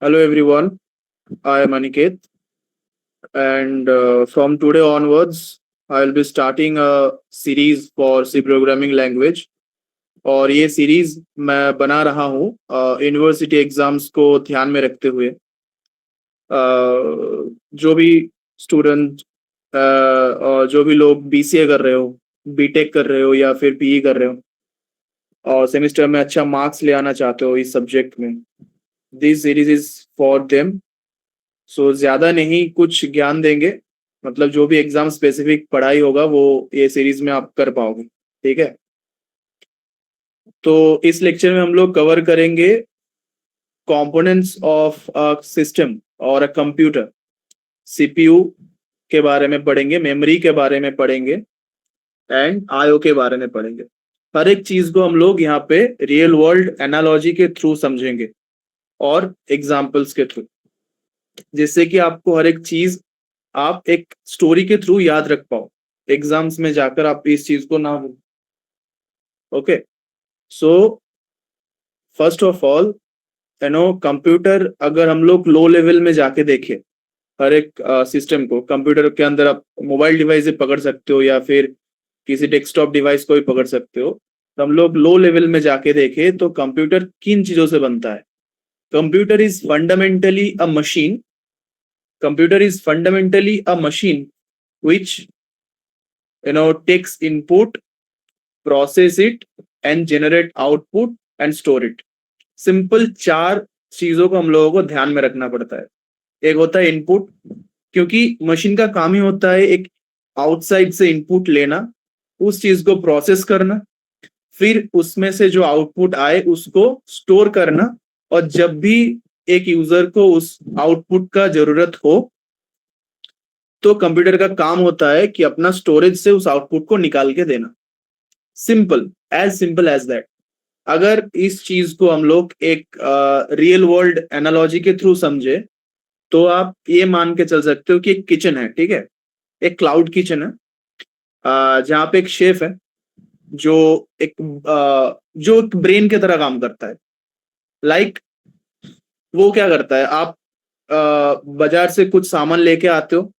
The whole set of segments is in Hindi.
Hello everyone, I am Aniket, and from today onwards, I will be starting a series for C programming language. और ये सीरीज मैं बना रहा हूँ यूनिवर्सिटी एग्जाम्स को ध्यान में रखते हुए। जो भी स्टूडेंट और जो भी लोग बीसीए कर रहे हो, बीटेक कर रहे हो या फिर पीई कर रहे हो और सेमेस्टर में अच्छा मार्क्स ले आना चाहते हो इस सब्जेक्ट में, this series is for them. So ज्यादा नहीं, कुछ ज्ञान देंगे, मतलब जो भी एग्जाम स्पेसिफिक पढ़ाई होगा वो ये सीरीज में आप कर पाओगे। ठीक है, तो इस लेक्चर में हम लोग कवर करेंगे कंपोनेंट्स ऑफ अ सिस्टम और अ कंप्यूटर। सीपीयू के बारे में पढ़ेंगे, मेमोरी के बारे में पढ़ेंगे एंड आईओ के बारे में पढ़ेंगे। हर एक चीज को हम लोग यहाँ पे रियल वर्ल्ड एनालॉजी के थ्रू समझेंगे और एग्जाम्पल्स के थ्रू, जिससे कि आपको हर एक चीज आप एक स्टोरी के थ्रू याद रख पाओ, एग्जाम्स में जाकर आप इस चीज को ना भूलो। Okay, so first of all computer अगर हम लोग लो लेवल में जाके देखें, हर एक सिस्टम को कंप्यूटर के अंदर आप मोबाइल डिवाइस भी पकड़ सकते हो या फिर किसी डेस्कटॉप डिवाइस को भी पकड़ सकते हो। तो हम लोग लो लेवल में जाके देखें तो कंप्यूटर किन चीजों से बनता है। Computer is fundamentally a machine, computer is fundamentally a machine which takes input, process it and generate output and store it। Simple चार चीजों को हम लोगों को ध्यान में रखना पड़ता है। एक होता है इनपुट, क्योंकि मशीन का काम ही होता है एक आउटसाइड से इनपुट लेना, उस चीज को प्रोसेस करना, फिर उसमें से जो आउटपुट आए उसको स्टोर करना, और जब भी एक यूजर को उस आउटपुट का जरूरत हो तो कंप्यूटर का काम होता है कि अपना स्टोरेज से उस आउटपुट को निकाल के देना। Simple as that. अगर इस चीज को हम लोग एक रियल वर्ल्ड एनालॉजी के थ्रू समझे तो आप ये मान के चल सकते हो कि एक किचन है, ठीक है, एक क्लाउड किचन है, जहाँ पे एक शेफ है जो एक ब्रेन की तरह काम करता है। लाइक वो क्या करता है, आप बाजार से कुछ सामान लेके आते हो,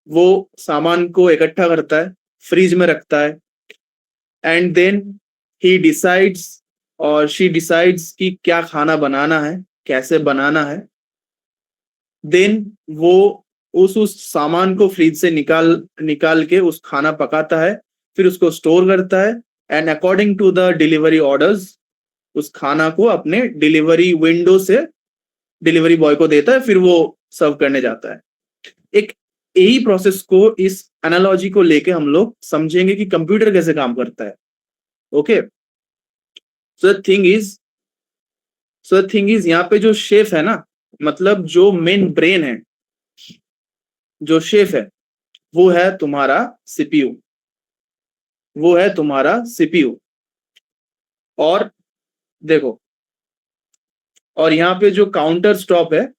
वो सामान को इकट्ठा करता है, फ्रिज में रखता है, एंड देन ही डिसाइड्स और शी डिसाइड्स कि क्या खाना बनाना है, कैसे बनाना है। देन वो उस सामान को फ्रिज से निकाल निकाल के उस खाना पकाता है, फिर उसको स्टोर करता है, and according to the delivery orders उस खाना को अपने डिलीवरी विंडो से डिलीवरी बॉय को देता है, फिर वो सर्व करने जाता है। एक यही प्रोसेस को, इस एनालॉजी को लेके हम लोग समझेंगे कि कंप्यूटर कैसे काम करता है। Okay, so the thing is यहाँ पे जो शेफ है ना, मतलब जो मेन ब्रेन है, जो शेफ है, वो है तुम्हारा सीपीयू, वो है तुम्हारा सीपीयू। और देखो, और यहाँ पे जो काउंटर स्टॉप है,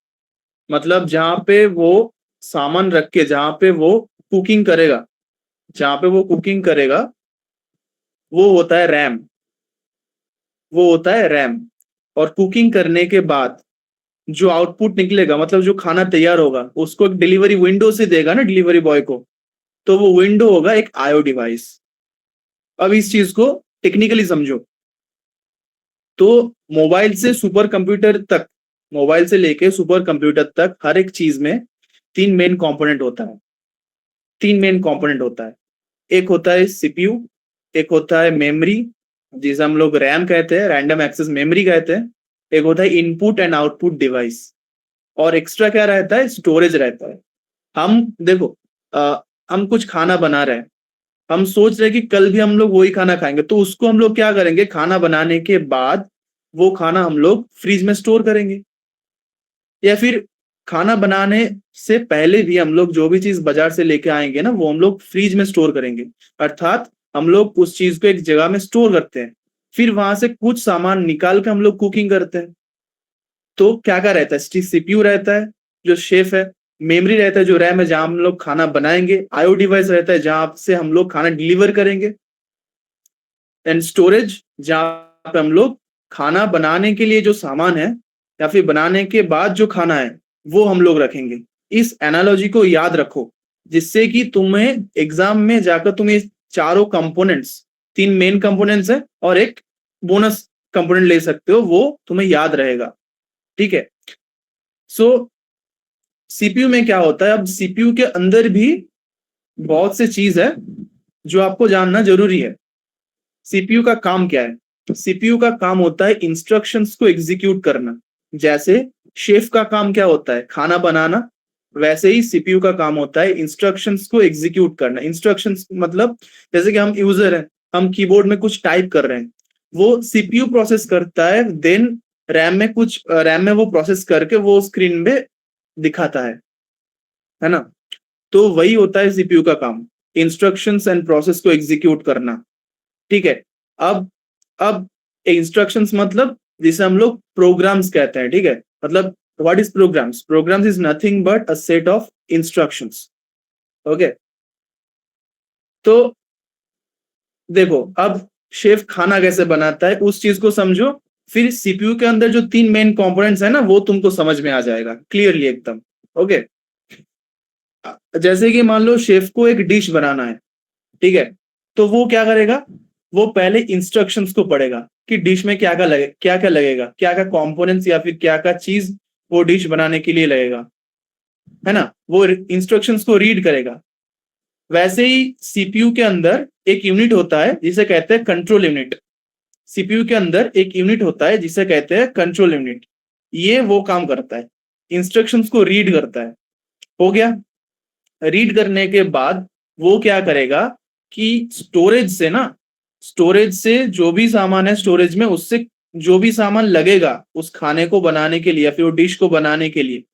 मतलब जहां पे वो सामान रख के जहां पे वो कुकिंग करेगा, जहां पे वो कुकिंग करेगा, वो होता है रैम, वो होता है रैम। और कुकिंग करने के बाद जो आउटपुट निकलेगा, मतलब जो खाना तैयार होगा, उसको एक डिलीवरी विंडो से देगा ना डिलीवरी बॉय को, तो वो विंडो होगा एक आईओ डिवाइस। अब इस चीज को टेक्निकली समझो, तो मोबाइल से सुपर कंप्यूटर तक, मोबाइल से लेके सुपर कंप्यूटर तक हर एक चीज में तीन मेन कंपोनेंट होता है, तीन मेन कंपोनेंट होता है। एक होता है सीपीयू, एक होता है मेमोरी जिसे हम लोग रैम कहते हैं, रैंडम एक्सेस मेमोरी कहते हैं, एक होता है इनपुट एंड आउटपुट डिवाइस, और एक्स्ट्रा क्या रहता है, स्टोरेज रहता है। हम देखो, हम कुछ खाना बना रहे हैं, हम सोच रहे हैं कि कल भी हम लोग वही खाना खाएंगे, तो उसको हम लोग क्या करेंगे, खाना बनाने के बाद वो खाना हम लोग फ्रिज में स्टोर करेंगे, या फिर खाना बनाने से पहले भी हम लोग जो भी चीज बाजार से लेके आएंगे ना, वो हम लोग फ्रिज में स्टोर करेंगे। अर्थात हम लोग उस चीज को एक जगह में स्टोर करते हैं, फिर वहां से कुछ सामान निकाल के हम लोग कुकिंग करते हैं। तो क्या क्या रहता है, सीपीयू रहता है जो शेफ है, मेमोरी रहता है जो रैम है जहां हम लोग खाना बनाएंगे, आईओ डिवाइस रहता है जहां से हम लोग खाना डिलीवर करेंगे, एंड स्टोरेज जहां पे हम लोग खाना बनाने के लिए जो सामान है या फिर बनाने के बाद जो खाना है वो हम लोग रखेंगे। इस एनालॉजी को याद रखो, जिससे कि तुम्हें एग्जाम में जाकर तुम ये चारों कंपोनेंट्स, 3 मेन कंपोनेंट्स है और एक बोनस कंपोनेंट ले सकते हो, वो तुम्हें याद रहेगा। ठीक है। सो सीपीयू में क्या होता है, अब सीपीयू के अंदर भी बहुत से चीज है जो आपको जानना जरूरी है। सीपीयू का काम क्या है? सीपीयू का काम होता है इंस्ट्रक्शंस को एग्जीक्यूट करना। जैसे शेफ का काम क्या होता है? खाना बनाना। वैसे ही सीपीयू का काम होता है इंस्ट्रक्शंस को एग्जीक्यूट करना। इंस्ट्रक्शंस मतलब जैसे कि हम यूजर हैं, हम कीबोर्ड में कुछ टाइप कर रहे हैं, वो सीपीयू प्रोसेस करता है, देन रैम में वो प्रोसेस करके वो स्क्रीन पे दिखाता है ना। तो वही होता है सीपीयू का काम, इंस्ट्रक्शंस एंड प्रोसेस को एग्जीक्यूट करना। ठीक है। अब इंस्ट्रक्शंस मतलब जिसे हम लोग प्रोग्राम्स कहते हैं। ठीक है। मतलब what is programs? Programs is nothing but a set of instructions. Okay. तो देखो, अब शेफ खाना कैसे बनाता है उस चीज को समझो, फिर सीपीयू के अंदर जो 3 मेन कंपोनेंट्स है ना वो तुमको समझ में आ जाएगा क्लियरली एकदम। ओके। जैसे कि मान लो शेफ को एक डिश बनाना है, ठीक है, तो वो क्या करेगा? वो पहले इंस्ट्रक्शंस को पढ़ेगा कि डिश में क्या क्या लगेगा, क्या क्या कंपोनेंट्स या फिर क्या क्या चीज वो डिश बनाने के लिए लगेगा, है ना। वो इंस्ट्रक्शंस को रीड करेगा। वैसे ही सीपीयू के अंदर एक यूनिट होता है जिसे कहते हैं कंट्रोल यूनिट। सीपीयू के अंदर एक यूनिट होता है जिसे कहते हैं कंट्रोल यूनिट। ये वो काम करता है, इंस्ट्रक्शंस को रीड करता है। हो गया। रीड करने के बाद वो क्या करेगा कि स्टोरेज से जो भी सामान है स्टोरेज में, उससे जो भी सामान लगेगा उस खाने को बनाने के लिए या फिर वो डिश को बनाने के लिए,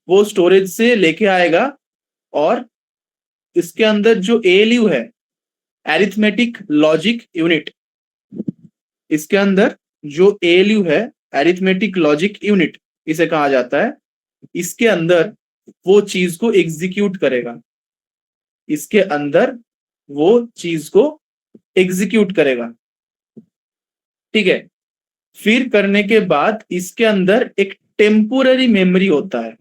वो स्टोरेज से लेके आएगा। और इसके अंदर जो एएलयू है, एरिथमेटिक लॉजिक यूनिट, इसके अंदर जो एएलयू है, एरिथमेटिक लॉजिक यूनिट इसे कहा जाता है, इसके अंदर वो चीज को एग्जीक्यूट करेगा। इसके अंदर वो चीज को एग्जीक्यूट करेगा। ठीक है। फिर करने के बाद इसके अंदर एक टेम्पोररी मेमोरी होता है।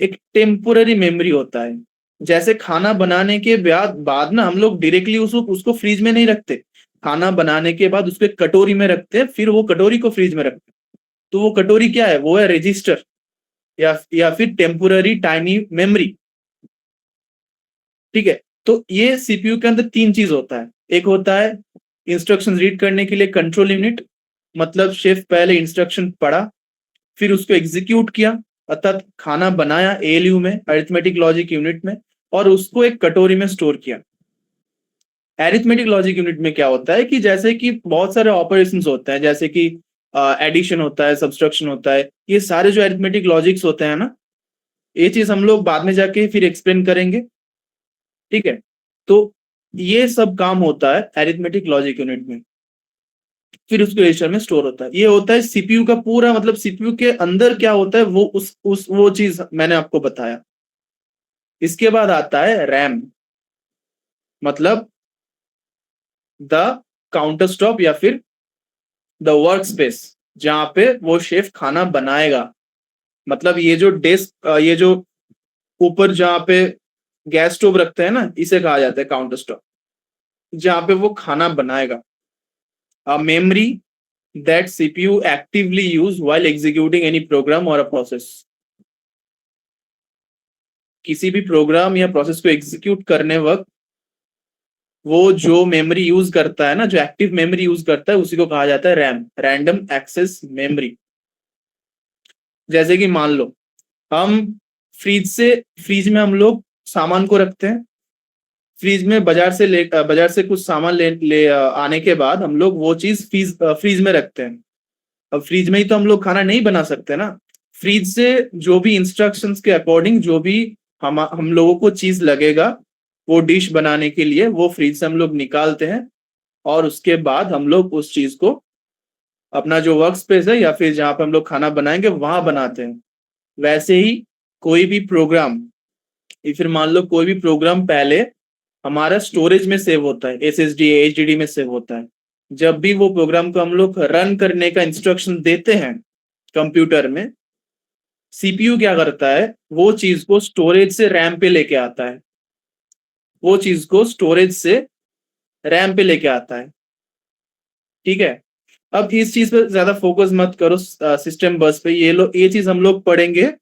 एक टेम्पोररी मेमोरी होता है। जैसे खाना बनाने के बाद ना हम लोग डायरेक्टली उसको फ्रीज में नहीं रखते। खाना बनाने के बाद उसको एक कटोरी में रखते हैं, फिर वो कटोरी को फ्रीज में रखते हैं। तो वो कटोरी क्या है? वो है रजिस्टर या फिर टेम्पोररी टाइनी मेमोरी। ठीक है। तो ये सीपीयू के अंदर 3 चीज होता है। एक होता है इंस्ट्रक्शन रीड करने के लिए कंट्रोल यूनिट, मतलब शेफ पहले इंस्ट्रक्शन पढ़ा, फिर उसको एग्जीक्यूट किया, अर्थात खाना बनाया एएलयू में, अरिथमेटिक लॉजिक यूनिट में, और उसको एक कटोरी में स्टोर किया। अरिथमेटिक लॉजिक यूनिट में क्या होता है कि जैसे कि बहुत सारे ऑपरेशंस होते हैं, जैसे कि एडिशन होता है, सब्सट्रैक्शन होता है, ये सारे जो अरिथमेटिक लॉजिक्स होते हैं ना, ये चीज हम लोग बाद में जाके फिर एक्सप्लेन करेंगे। ठीक है। तो ये सब काम होता है अरिथमेटिक लॉजिक यूनिट में, फिर उसके रजिस्टर में स्टोर होता है। ये होता है सीपीयू का पूरा, मतलब सीपीयू के अंदर क्या होता है वो वो चीज मैंने आपको बताया। इसके बाद आता है रैम, मतलब द काउंटर स्टॉप या फिर द वर्क स्पेस, जहां पे वो शेफ खाना बनाएगा। मतलब ये जो डेस्क, ये जो ऊपर जहां पे गैस स्टोव रखते हैं ना, इसे कहा जाता है काउंटर स्टॉप, जहां पे वो खाना बनाएगा। A memory that CPU actively use while executing any program or a process। किसी भी प्रोग्राम या प्रोसेस को एग्जीक्यूट करने वक्त वो जो मेमोरी यूज करता है ना, जो एक्टिव मेमोरी यूज करता है, उसी को कहा जाता है रैम, रैंडम एक्सेस मेमोरी। जैसे कि मान लो हम फ्रिज में हम लोग सामान को रखते हैं। फ्रिज में बाजार से कुछ सामान ले आने के बाद हम लोग वो चीज फ्रीज में रखते हैं। अब फ्रिज में ही तो हम लोग खाना नहीं बना सकते ना। फ्रिज से जो भी इंस्ट्रक्शंस के अकॉर्डिंग जो भी हम लोगों को चीज लगेगा वो डिश बनाने के लिए, वो फ्रिज से हम लोग निकालते हैं, और उसके बाद हम लोग उस चीज को अपना जो वर्क स्पेस है या फिर जहां पर हम लोग खाना बनाएंगे वहां बनाते हैं। वैसे ही कोई भी प्रोग्राम, या फिर मान लो कोई भी प्रोग्राम पहले हमारा स्टोरेज में सेव होता है, एसएसडी एचडीडी में सेव होता है। जब भी वो प्रोग्राम को हम लोग रन करने का इंस्ट्रक्शन देते हैं, कंप्यूटर में सीपीयू क्या करता है, वो चीज को स्टोरेज से रैम पे लेके आता है, वो चीज को स्टोरेज से रैम पे लेके आता है। ठीक है, अब इस चीज पे ज्यादा फोकस मत करो सिस्टम बस पे, ये चीज हम लोग पढ़ेंगे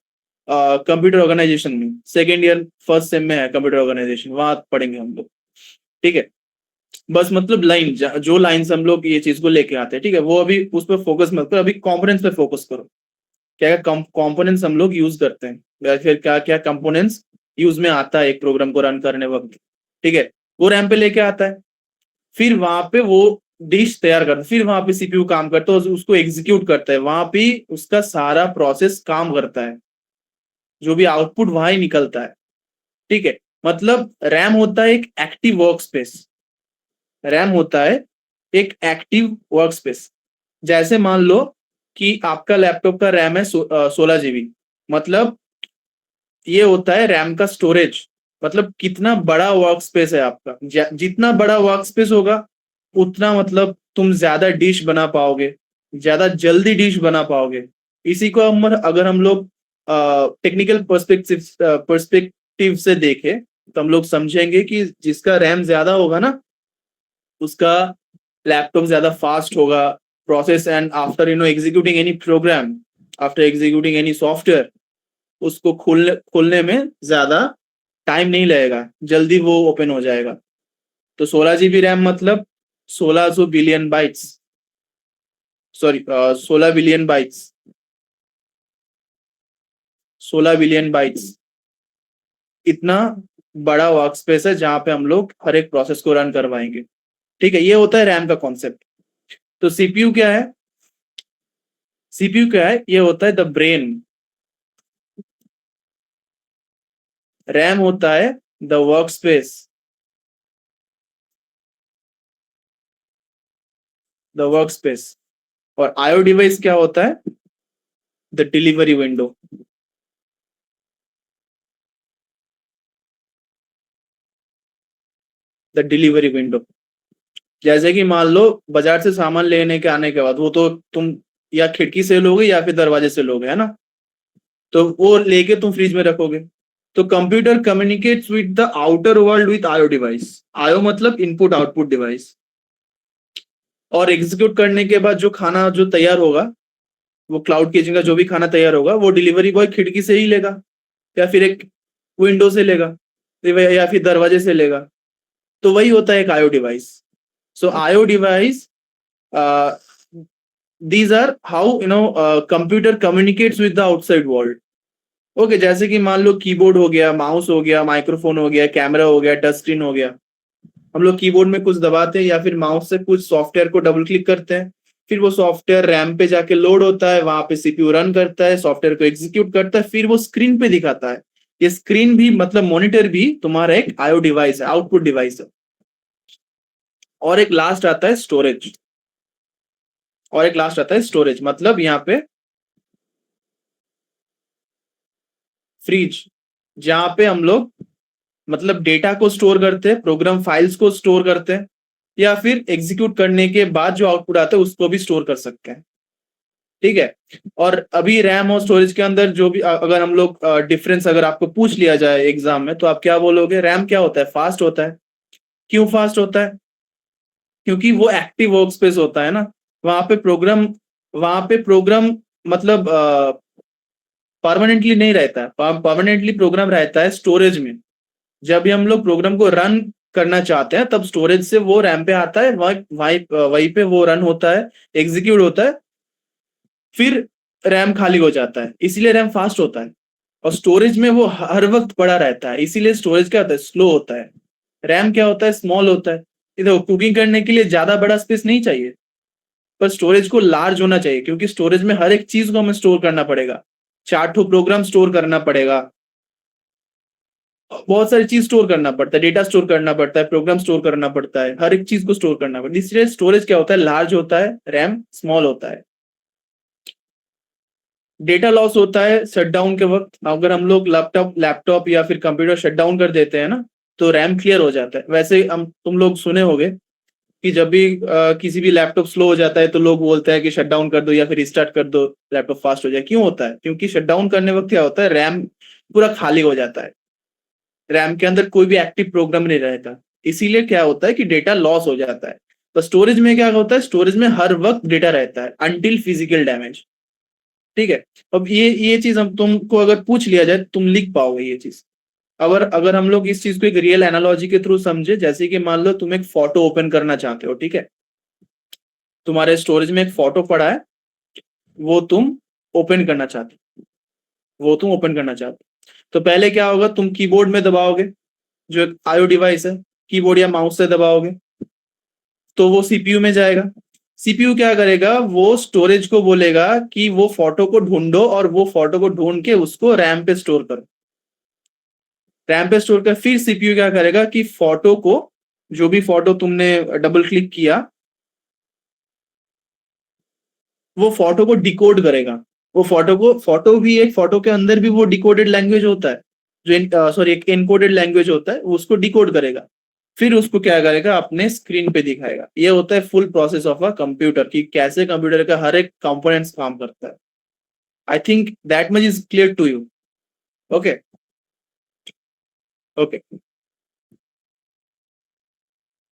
कंप्यूटर ऑर्गेनाइजेशन में, सेकेंड ईयर फर्स्ट सेम में है कंप्यूटर ऑर्गेनाइजेशन, वहां पढ़ेंगे हम लोग। ठीक है, बस मतलब लाइन जो लाइन से हम लोग ये चीज को लेके आते हैं, ठीक है, वो अभी उस पर फोकस मत करो, अभी कंपोनेंट्स पे फोकस करो। क्या क्या कंपोनेंट्स हम लोग यूज करते हैं, या फिर क्या क्या कंपोनेंट्स यूज में आता है एक प्रोग्राम को रन करने वक्त। ठीक है, वो रैम पे लेके आता है, फिर वहां पे वो डिश तैयार करता है, फिर वहां पे सीपीयू काम करता है, उसको एग्जीक्यूट करता है, वहां पे उसका सारा प्रोसेस काम करता है, जो भी आउटपुट वहां ही निकलता है। ठीक है, मतलब रैम होता है एक एक्टिव वर्क स्पेस, रैम होता है एक एक्टिव वर्क स्पेस। जैसे मान लो कि आपका लैपटॉप का रैम है 16 GB, मतलब ये होता है रैम का स्टोरेज, मतलब कितना बड़ा वर्क स्पेस है आपका, जितना बड़ा वर्क स्पेस होगा उतना मतलब तुम ज्यादा डिश बना पाओगे, ज्यादा जल्दी डिश बना पाओगे। इसी को हम अगर हम लोग टेक्निकल पर्सपेक्टिव से देखें तो हम लोग समझेंगे कि जिसका रैम ज्यादा होगा ना, उसका लैपटॉप ज्यादा फास्ट होगा process, and after executing any program, after executing any software, उसको खोलने में ज्यादा टाइम नहीं लगेगा, जल्दी वो ओपन हो जाएगा। तो 16 GB रैम मतलब 1600 billion bytes, sorry 16 billion bytes, 16 billion bytes, इतना बड़ा वर्क स्पेस है जहां पे हम लोग हर एक प्रोसेस को रन करवाएंगे। ठीक है, ये होता है रैम का कॉन्सेप्ट। तो सीपीयू क्या है, सीपीयू क्या है, ये होता है द ब्रेन, रैम होता है the work space, the work space, और आईओ डिवाइस क्या होता है, the delivery window, the delivery window. जैसे कि मान लो बाजार से सामान लेने के आने के बाद, वो तो तुम या खिड़की से लोगे या फिर दरवाजे से लोगे, है ना, तो वो लेके तुम फ्रिज में रखोगे। तो computer communicates with the outer world with IO device, IO मतलब इनपुट आउटपुट डिवाइस, और एग्जीक्यूट करने के बाद जो खाना जो तैयार होगा, वो क्लाउड किचन का जो भी खाना तैयार होगा, वो डिलीवरी बॉय खिड़की से ही लेगा, या फिर एक विंडो से लेगा, या फिर दरवाजे से लेगा। तो वही होता है एक IO device. So IO device, these are how computer communicates with the outside world। Okay, जैसे कि मान लो कीबोर्ड हो गया, माउस हो गया, माइक्रोफोन हो गया, कैमरा हो गया, टच स्क्रीन हो गया। हम लोग कीबोर्ड में कुछ दबाते हैं या फिर माउस से कुछ सॉफ्टवेयर को डबल क्लिक करते हैं, फिर वो सॉफ्टवेयर रैम पे जाके लोड होता है, वहां पे सीपीयू रन करता है, सॉफ्टवेयर को एग्जीक्यूट करता है, फिर वो स्क्रीन पे दिखाता है। ये स्क्रीन भी मतलब मॉनिटर भी तुम्हारा एक आईओ डिवाइस है, आउटपुट डिवाइस है। और एक लास्ट आता है स्टोरेज, और एक लास्ट आता है स्टोरेज, मतलब यहाँ पे फ्रिज, जहां पे हम लोग मतलब डेटा को स्टोर करते हैं, प्रोग्राम फाइल्स को स्टोर करते हैं, या फिर एग्जीक्यूट करने के बाद जो आउटपुट आता है उसको भी स्टोर कर सकते हैं। ठीक है, और अभी रैम और स्टोरेज के अंदर जो भी अगर हम लोग डिफरेंस अगर आपको पूछ लिया जाए एग्जाम में, तो आप क्या बोलोगे, रैम क्या होता है, फास्ट होता है। क्यों फास्ट होता है, क्योंकि वो एक्टिव वर्क स्पेस होता है ना, वहां पे प्रोग्राम, वहां पे प्रोग्राम मतलब परमानेंटली नहीं रहता है, परमानेंटली प्रोग्राम रहता है स्टोरेज में। जब भी हम लोग प्रोग्राम को रन करना चाहते हैं तब स्टोरेज से वो रैम पे आता है, वहीं पे वो रन होता है, एग्जीक्यूट होता है, फिर रैम खाली हो जाता है, इसीलिए रैम फास्ट होता है। और स्टोरेज में वो हर वक्त पड़ा रहता है, इसीलिए स्टोरेज क्या होता है, स्लो होता है। रैम क्या होता है, स्मॉल होता है। इधर कुकिंग करने के लिए ज्यादा बड़ा स्पेस नहीं चाहिए, पर स्टोरेज को लार्ज होना चाहिए, क्योंकि स्टोरेज में हर एक चीज को हमें स्टोर करना पड़ेगा, 4 प्रोग्राम स्टोर करना पड़ेगा, बहुत सारी चीज स्टोर करना पड़ता है, डेटा स्टोर करना पड़ता है, प्रोग्राम स्टोर करना पड़ता है, हर एक चीज को स्टोर करना पड़ता है, इसलिए स्टोरेज क्या होता है, लार्ज होता है, रैम स्मॉल होता है। डेटा लॉस होता है शटडाउन के वक्त, अगर हम लोग लैपटॉप या फिर कंप्यूटर शट डाउन कर देते हैं ना, तो रैम क्लियर हो जाता है। वैसे हम तुम लोग सुने होंगे कि जब भी किसी भी लैपटॉप स्लो हो जाता है तो लोग बोलते हैं कि शट डाउन कर दो या फिर रिस्टार्ट कर दो, लैपटॉप फास्ट हो जाए। क्यों होता है? क्योंकि शट डाउन करने वक्त क्या होता है, रैम पूरा खाली हो जाता है, रैम के अंदर कोई भी एक्टिव प्रोग्राम नहीं रहता, इसीलिए क्या होता है कि डेटा लॉस हो जाता है। तो स्टोरेज में क्या होता है, स्टोरेज में हर वक्त डेटा रहता है अनटिल फिजिकल डैमेज। ठीक है। अब ये चीज हम तुमको अगर पूछ लिया जाए तुम लिख पाओगे ये चीज। अगर अगर हम लोग इस चीज को एक रियल एनालॉजी के थ्रू समझे, जैसे कि मान लो तुम एक फोटो ओपन करना चाहते हो, ठीक है, तुम्हारे स्टोरेज में एक फोटो पड़ा है, वो तुम ओपन करना चाहते वो तुम ओपन करना चाहते हो। तो पहले क्या होगा, तुम कीबोर्ड में दबाओगे, जो एक आईओ डिवाइस है, कीबोर्ड या माउस से दबाओगे तो वो सीपीयू में जाएगा। सीपीयू क्या करेगा, वो स्टोरेज को बोलेगा कि वो फोटो को ढूंढो और वो फोटो को ढूंढ के उसको रैम पे स्टोर करो। रैम पे स्टोर कर फिर सीपीयू क्या करेगा कि फोटो को, जो भी फोटो तुमने डबल क्लिक किया, वो फोटो को डिकोड करेगा। वो फोटो भी एक फोटो के अंदर भी वो डिकोडेड लैंग्वेज होता है, जो सॉरी एक एनकोडेड लैंग्वेज होता है, वो उसको डिकोड करेगा, फिर उसको क्या करेगा, अपने स्क्रीन पे दिखाएगा। ये होता है full process of a computer, कि कैसे कंप्यूटर का हर एक कंपोनेंट्स काम करता है। I think that much is clear to you. Okay. Okay.